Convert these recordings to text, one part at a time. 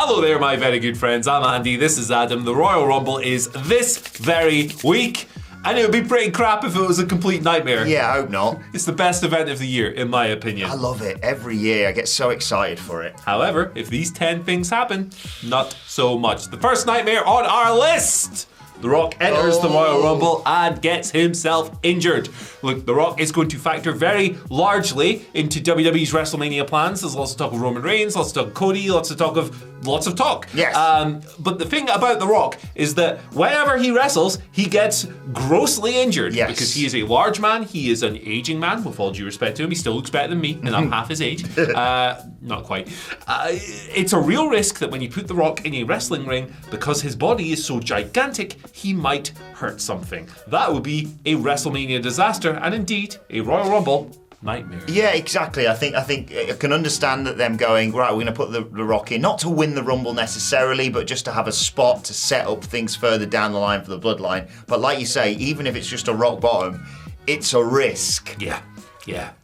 Hello there, my very good friends. I'm Andy. This is Adam. The Royal Rumble is this very week. And it would be pretty crap if it was a complete nightmare. Yeah, I hope not. It's the best event of the year, in my opinion. I love it. Every year, I get so excited for it. However, if these 10 things happen, not so much. The first nightmare on our list! The Rock enters the Royal Rumble and gets himself injured. Look, The Rock is going to factor very largely into WWE's WrestleMania plans. There's lots of talk of Roman Reigns, lots of talk of Cody, lots of talk. Yes. But the thing about The Rock is that whenever he wrestles, he gets grossly injured. Yes. Because he is a large man, he is an aging man, with all due respect to him. He still looks better than me, and I'm half his age. Not quite. It's a real risk that when you put The Rock in a wrestling ring, because his body is so gigantic, he might hurt something. That would be a WrestleMania disaster, and indeed, a Royal Rumble nightmare. Yeah, exactly. I think I can understand that them going, right, we're going to put the Rock in, not to win the Rumble necessarily, but just to have a spot to set up things further down the line for the Bloodline. But like you say, even if it's just a rock bottom, it's a risk. Yeah.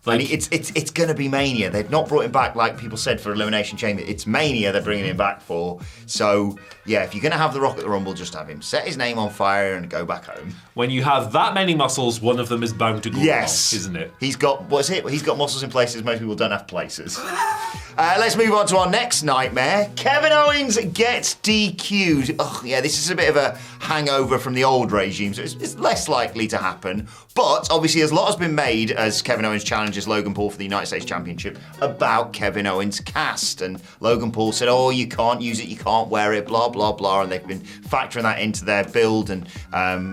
And it's going to be Mania. They've not brought him back like people said for Elimination Chamber. It's Mania they're bringing him back for. So, yeah, if you're going to have The Rock at the Rumble, just have him set his name on fire and go back home. When you have that many muscles, one of them is bound to go wrong, isn't it? He's got muscles in places most people don't have places. Let's move on to our next nightmare. Kevin Owens gets DQ'd. Oh, yeah, this is a bit of a hangover from the old regime, so it's less likely to happen. But obviously, a lot has been made as Kevin Owens challenges Logan Paul for the United States Championship about Kevin Owens' cast. And Logan Paul said, oh, you can't use it, you can't wear it, blah, blah, blah. And they've been factoring that into their build. And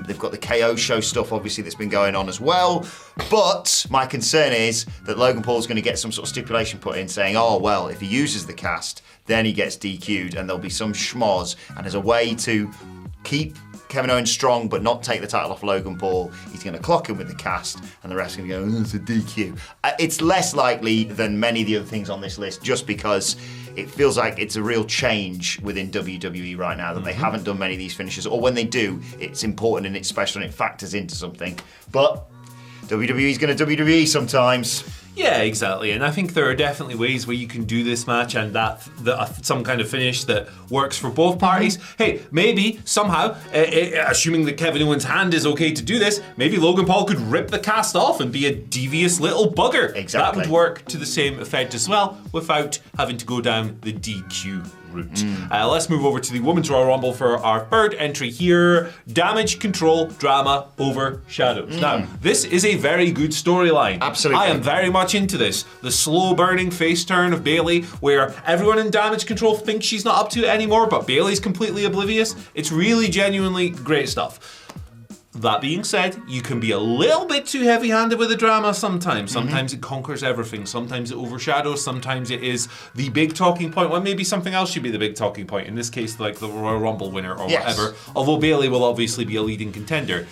they've got the KO show stuff, obviously, that's been going on as well. But my concern is that Logan Paul's going to get some sort of stipulation put in saying, oh, well, if he uses the cast, then he gets DQ'd. And there'll be some schmoz. And as a way to keep Kevin Owens strong but not take the title off Logan Paul, he's going to clock him with the cast and the rest are going to go, it's a DQ. It's less likely than many of the other things on this list just because it feels like it's a real change within WWE right now that they haven't done many of these finishes, or when they do, it's important and it's special and it factors into something. But WWE's going to WWE sometimes. Yeah, exactly. And I think there are definitely ways where you can do this match and that some kind of finish that works for both parties. Hey, maybe somehow, assuming that Kevin Owens' hand is okay to do this, maybe Logan Paul could rip the cast off and be a devious little bugger. Exactly. That would work to the same effect as well without having to go down the DQ route. Let's move over to the Women's Royal Rumble for our third entry here. Damage control drama overshadows. Now, this is a very good storyline. Absolutely. I am very much into this. The slow burning face turn of Bayley, where everyone in Damage Control thinks she's not up to it anymore, but Bayley's completely oblivious. It's really genuinely great stuff. That being said, you can be a little bit too heavy-handed with the drama sometimes. Sometimes it conquers everything. Sometimes it overshadows. Sometimes it is the big talking point. Well, maybe something else should be the big talking point. In this case, like the Royal Rumble winner or whatever. Although Bayley will obviously be a leading contender.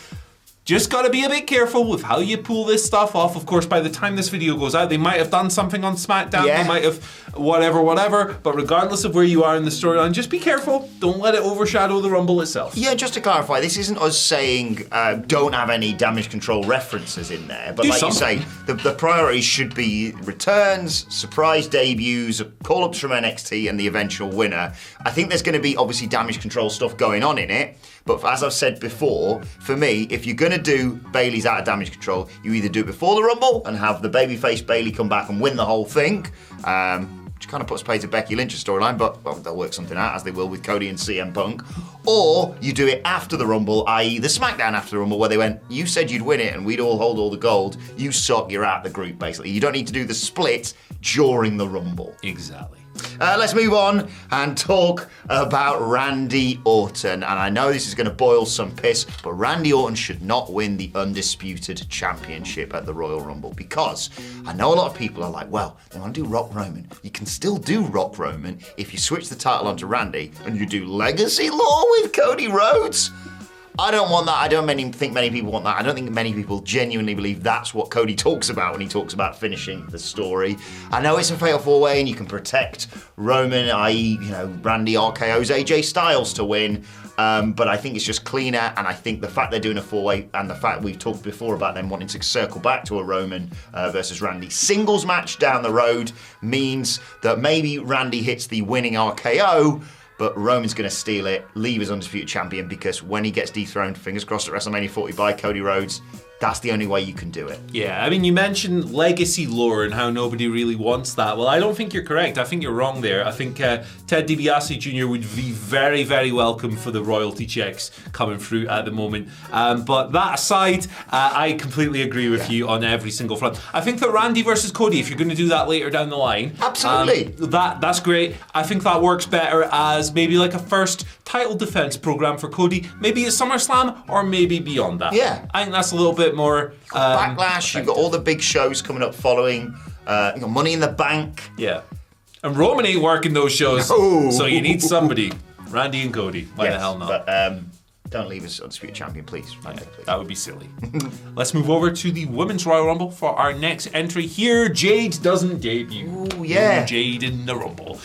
Just gotta be a bit careful with how you pull this stuff off. Of course, by the time this video goes out, they might have done something on SmackDown. They might have whatever. But regardless of where you are in the storyline, just be careful. Don't let it overshadow the Rumble itself. Yeah, just to clarify, this isn't us saying don't have any Damage Control references in there. But like you say, the priorities should be returns, surprise debuts, call-ups from NXT, and the eventual winner. I think there's going to be obviously Damage Control stuff going on in it. But as I've said before, for me, if you're going to do Bayley's out of Damage Control, you either do it before the Rumble and have the babyface Bayley come back and win the whole thing, which kind of puts paid to Becky Lynch's storyline, but well, they'll work something out, as they will with Cody and CM Punk. Or you do it after the Rumble, i.e. the SmackDown after the Rumble, where they went, you said you'd win it and we'd all hold all the gold. You suck, you're out of the group, basically. You don't need to do the split during the Rumble. Exactly. Let's move on and talk about Randy Orton. And I know this is going to boil some piss, but Randy Orton should not win the Undisputed Championship at the Royal Rumble, because I know a lot of people are like, well, they want to do Rock Roman. You can still do Rock Roman if you switch the title onto Randy and you do Legacy Law with Cody Rhodes. I don't want that. I don't think many people want that. I don't think many people genuinely believe that's what Cody talks about when he talks about finishing the story. I know it's a fatal four-way and you can protect Roman, i.e., Randy RKO's AJ Styles to win. But I think it's just cleaner, and I think the fact they're doing a four-way and the fact we've talked before about them wanting to circle back to a Roman versus Randy singles match down the road means that maybe Randy hits the winning RKO, but Roman's going to steal it, leave as undisputed champion, because when he gets dethroned, fingers crossed at WrestleMania 40 by Cody Rhodes, that's the only way you can do it. Yeah, I mean, you mentioned legacy lore and how nobody really wants that. Well, I don't think you're correct. I think you're wrong there. I think Ted DiBiase Jr. would be very, very welcome for the royalty checks coming through at the moment. But that aside, I completely agree with you on every single front. I think that Randy versus Cody, if you're going to do that later down the line, absolutely, that's great. I think that works better as maybe like a first title defense program for Cody, maybe at SummerSlam or maybe beyond that. Yeah, I think that's a little bit more Backlash. You've got all the big shows coming up following. You got Money in the Bank. Yeah, and Roman ain't working those shows, so you need somebody. Randy and Cody. Why the hell not? But don't leave us undisputed champion, please. Randy, please. That would be silly. Let's move over to the Women's Royal Rumble for our next entry. Here, Jade doesn't debut. Ooh, yeah. No Jade in the Rumble.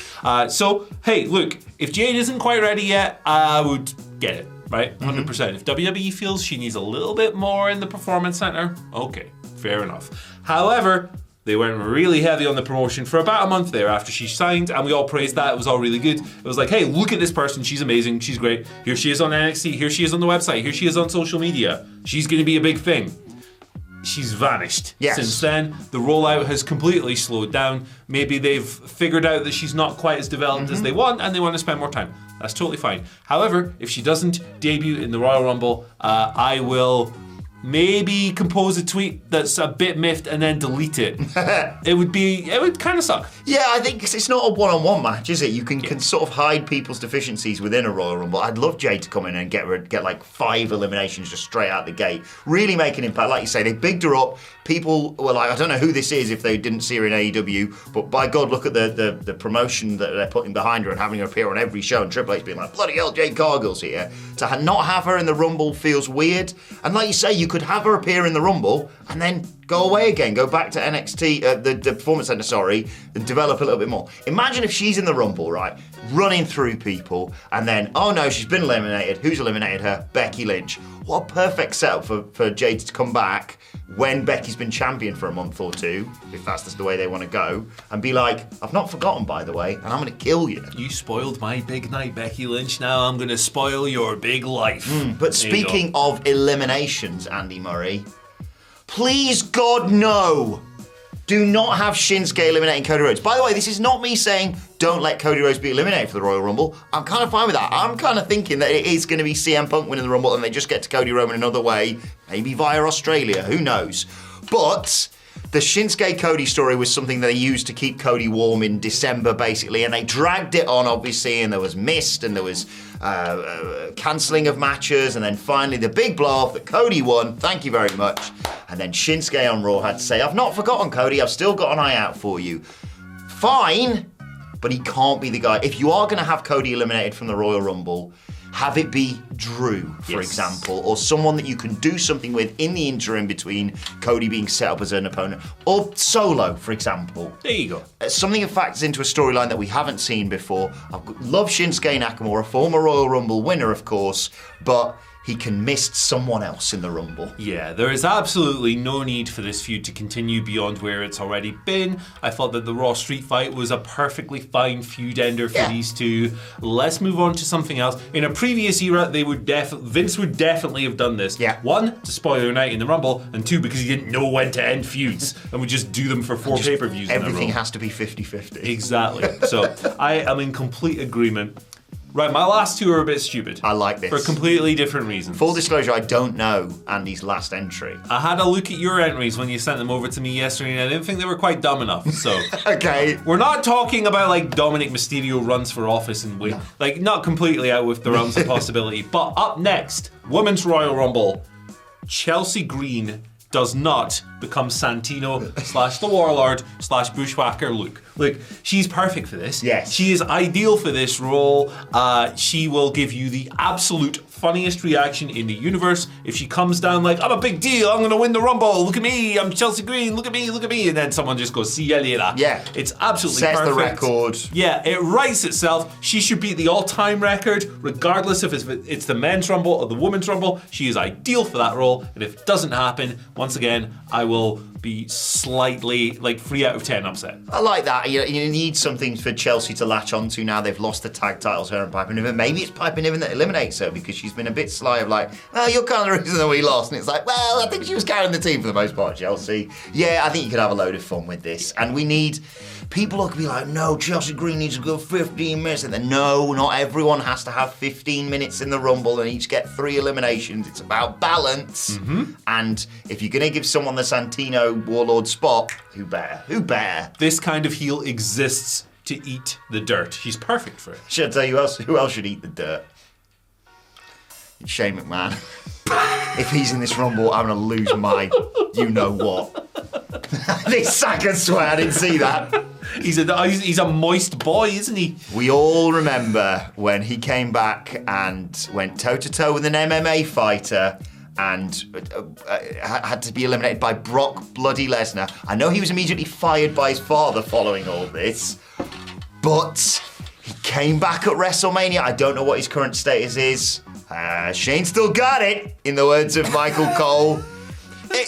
So, hey, look, if Jade isn't quite ready yet, I would get it. Right? 100%. If WWE feels she needs a little bit more in the Performance Center, okay, fair enough. However, they went really heavy on the promotion for about a month there after she signed, and we all praised that. It was all really good. It was like, hey, look at this person. She's amazing. She's great. Here she is on NXT. Here she is on the website. Here she is on social media. She's going to be a big thing. She's vanished. Yes. Since then. The rollout has completely slowed down. Maybe they've figured out that she's not quite as developed as they want, and they want to spend more time. That's totally fine. However, if she doesn't debut in the Royal Rumble, I will maybe compose a tweet that's a bit miffed and then delete it. It would kind of suck. Yeah, I think it's not a one-on-one match, is it? You can sort of hide people's deficiencies within a Royal Rumble. I'd love Jade to come in and get like 5 eliminations just straight out the gate. Really make an impact. Like you say, they bigged her up. People were like, I don't know who this is if they didn't see her in AEW, but by God, look at the promotion that they're putting behind her and having her appear on every show, and Triple H being like, bloody hell, Jade Cargill's here. To not have her in the Rumble feels weird. And like you say, you could have her appear in the Rumble and then go away again, go back to NXT, the Performance Center, and develop a little bit more. Imagine if she's in the Rumble, right, running through people, and then, oh no, she's been eliminated. Who's eliminated her? Becky Lynch. What a perfect setup for Jade to come back when Becky's been champion for a month or two, if that's just the way they want to go, and be like, I've not forgotten, by the way, and I'm going to kill you. You spoiled my big night, Becky Lynch. Now I'm going to spoil your big life. But speaking of eliminations, Andy Murray, please, God, no. Do not have Shinsuke eliminating Cody Rhodes. By the way, this is not me saying don't let Cody Rhodes be eliminated for the Royal Rumble. I'm kind of fine with that. I'm kind of thinking that it is going to be CM Punk winning the Rumble and they just get to Cody Roman another way, maybe via Australia, who knows. But the Shinsuke Cody story was something they used to keep Cody warm in December, basically, and they dragged it on, obviously, and there was mist, and there was cancelling of matches, and then finally the big blow-off that Cody won, thank you very much, and then Shinsuke on Raw had to say, I've not forgotten, Cody, I've still got an eye out for you. Fine, but he can't be the guy. If you are going to have Cody eliminated from the Royal Rumble, have it be Drew, for example, or someone that you can do something with in the interim between Cody being set up as an opponent, or Solo, for example. There you go. Something that factors into a storyline that we haven't seen before. I love Shinsuke Nakamura, a former Royal Rumble winner, of course, but he can miss someone else in the Rumble. Yeah, there is absolutely no need for this feud to continue beyond where it's already been. I thought that the Raw Street Fight was a perfectly fine feud ender for these two. Let's move on to something else. In a previous era, Vince would definitely have done this. Yeah. 1, to spoil your night in the Rumble, and 2, because he didn't know when to end feuds and would just do them for 4 pay-per-views in a row. Everything has to be 50-50. Exactly. So I am in complete agreement. Right, my last 2 are a bit stupid. I like this. For completely different reasons. Full disclosure, I don't know Andy's last entry. I had a look at your entries when you sent them over to me yesterday, and I didn't think they were quite dumb enough, so... Okay. We're not talking about, like, Dominic Mysterio runs for office and win. No. Like, not completely out with the realms of possibility. But up next, Women's Royal Rumble, Chelsea Green does not become Santino / the Warlord / Bushwhacker Luke. Look, she's perfect for this. Yes. She is ideal for this role. She will give you the absolute funniest reaction in the universe if she comes down like, I'm a big deal, I'm going to win the Rumble, look at me, I'm Chelsea Green, look at me, and then someone just goes, see ya later. Yeah. It's absolutely Sets perfect. the record. Yeah, it writes itself. She should beat the all-time record, regardless if it's the men's Rumble or the women's Rumble. She is ideal for that role, and if it doesn't happen, once again, I will be slightly, 3 out of 10 upset. I like that. You need something for Chelsea to latch onto now. They've lost the tag titles, her and Piper Niven. Maybe it's Piper Niven that eliminates her because she's been a bit sly of you're kind of the reason that we lost. And it's I think she was carrying the team for the most part, Chelsea. Yeah, I think you could have a load of fun with this. And we need... People who could be no, Chelsea Green needs to go 15 minutes. And then, no, not everyone has to have 15 minutes in the Rumble and each get 3 eliminations. It's about balance. Mm-hmm. And if you're going to give someone the Santino Warlord spot, who better? Who better? This kind of heel exists to eat the dirt. He's perfect for it. Should I tell you who else should eat the dirt? It's Shane McMahon. If he's in this Rumble, I'm going to lose my you-know-what. This sack of sweat, I didn't see that. He's a moist boy, isn't he? We all remember when he came back and went toe-to-toe with an MMA fighter and had to be eliminated by Brock bloody Lesnar. I know he was immediately fired by his father following all this, but he came back at WrestleMania. I don't know what his current status is. Shane still got it, in the words of Michael Cole.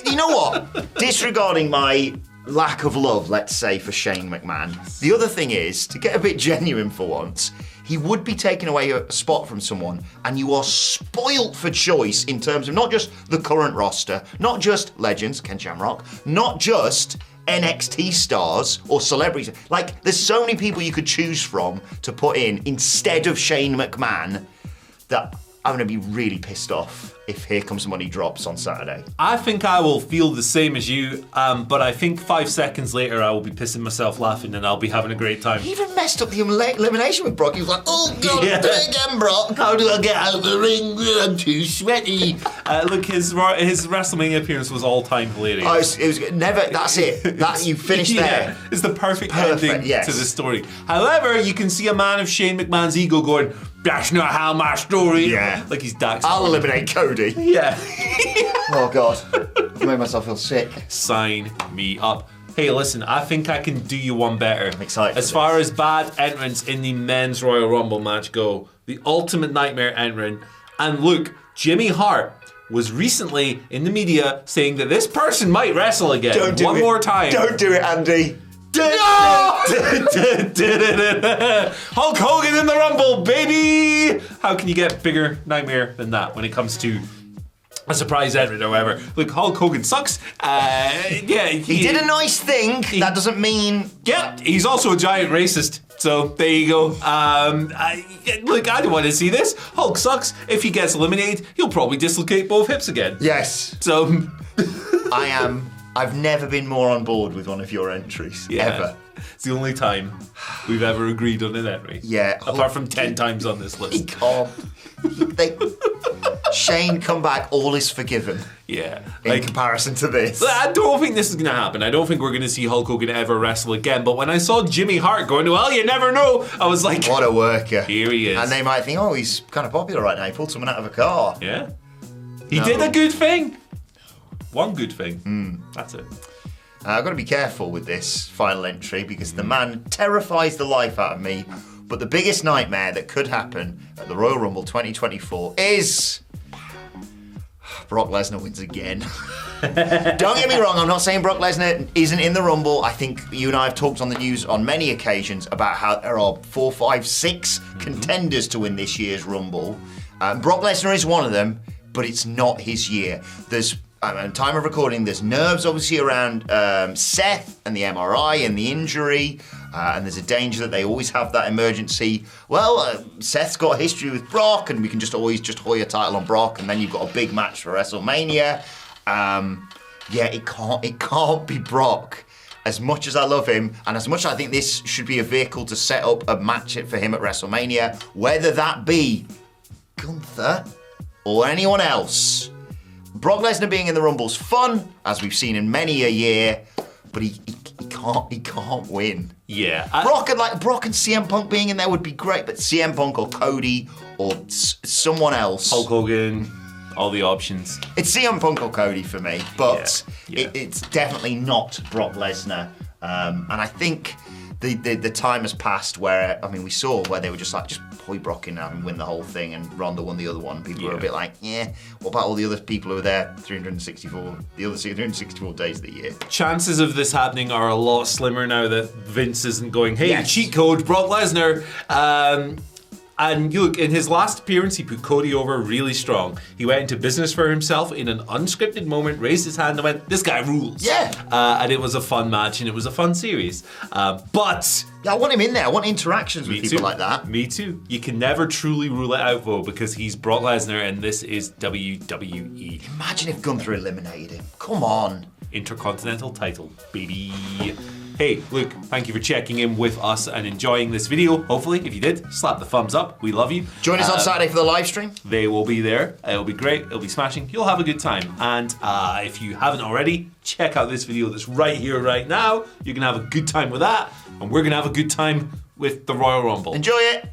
You know what? Disregarding my lack of love, let's say, for Shane McMahon, the other thing is, to get a bit genuine for once, he would be taking away a spot from someone, and you are spoilt for choice in terms of not just the current roster, not just legends, Ken Shamrock, not just NXT stars or celebrities. There's so many people you could choose from to put in instead of Shane McMahon that I'm going to be really pissed off if Here Comes the Money drops on Saturday. I think I will feel the same as you, but I think 5 seconds later I will be pissing myself laughing and I'll be having a great time. He even messed up the elimination with Brock. He was like, oh, God, do it again, Brock. How do I get out of the ring? I'm too sweaty. Look, his WrestleMania appearance was all-time hilarious. Oh, it was never, that's it. You finished there. It's the perfect ending to the story. However, you can see a man of Shane McMahon's ego going, that's not how my story. Yeah. Like he's Dax. I'll eliminate Cody. Yeah. Oh, God. I've made myself feel sick. Sign me up. Hey, listen, I think I can do you one better. I'm excited. As far as bad entrants in the men's Royal Rumble match go, the ultimate nightmare entrant. And look, Jimmy Hart was recently in the media saying that this person might wrestle again. Don't do it. One more time. Don't do it, Andy. No! Hulk Hogan in the Rumble, baby! How can you get bigger nightmare than that when it comes to a surprise entrant or whatever? Look, Hulk Hogan sucks. He did a nice thing. That doesn't mean... Yeah, he's also a giant racist. So there you go. Look, I don't want to see this. Hulk sucks. If he gets eliminated, he'll probably dislocate both hips again. Yes. So... I've never been more on board with one of your entries, ever. It's the only time we've ever agreed on an entry. Yeah. Apart from 10 times on this list. He can't. Shane, come back, all is forgiven. Yeah. In comparison to this. I don't think this is going to happen. I don't think we're going to see Hulk Hogan ever wrestle again. But when I saw Jimmy Hart going, well, you never know, I was like... What a worker. Here he is. And they might think, oh, he's kind of popular right now. He pulled someone out of a car. Yeah. He did a good thing. One good thing. That's it. I've got to be careful with this final entry because the man terrifies the life out of me. But the biggest nightmare that could happen at the Royal Rumble 2024 is Brock Lesnar wins again. Don't get me wrong, I'm not saying Brock Lesnar isn't in the Rumble. I think you and I have talked on the news on many occasions about how there are 4, 5, 6 contenders to win this year's Rumble. Brock Lesnar is one of them, but it's not his year. There's time of recording, there's nerves obviously around Seth and the MRI and the injury, and there's a danger that they always have that emergency. Well, Seth's got a history with Brock, and we can just always just hoy a title on Brock, and then you've got a big match for WrestleMania. It can't be Brock. As much as I love him, and as much as I think this should be a vehicle to set up a match for him at WrestleMania, whether that be Gunther or anyone else. Brock Lesnar being in the Rumble's fun, as we've seen in many a year, but he can't win. Yeah. Brock and CM Punk being in there would be great, but CM Punk or Cody or someone else. Hulk Hogan, all the options. It's CM Punk or Cody for me, but it's definitely not Brock Lesnar. And I think the time has passed where, I mean, we saw where they were just put Brock in and win the whole thing, and Ronda won the other one. People were a bit like, yeah, what about all the other people who were there the other 364 days of the year? Chances of this happening are a lot slimmer now that Vince isn't going, hey, Yes. cheat code, Brock Lesnar. And you look, in his last appearance, he put Cody over really strong. He went into business for himself in an unscripted moment, raised his hand and went, this guy rules. Yeah. And it was a fun match and it was a fun series. But... Yeah, I want him in there. I want interactions with people like that. Me too. You can never truly rule it out, though, because he's Brock Lesnar and this is WWE. Imagine if Gunther eliminated him. Come on. Intercontinental title, baby. Hey, Luke, thank you for checking in with us and enjoying this video. Hopefully, if you did, slap the thumbs up. We love you. Join us on Saturday for the live stream. They will be there. It'll be great. It'll be smashing. You'll have a good time. And if you haven't already, check out this video that's right here, right now. You can have a good time with that. And we're going to have a good time with the Royal Rumble. Enjoy it.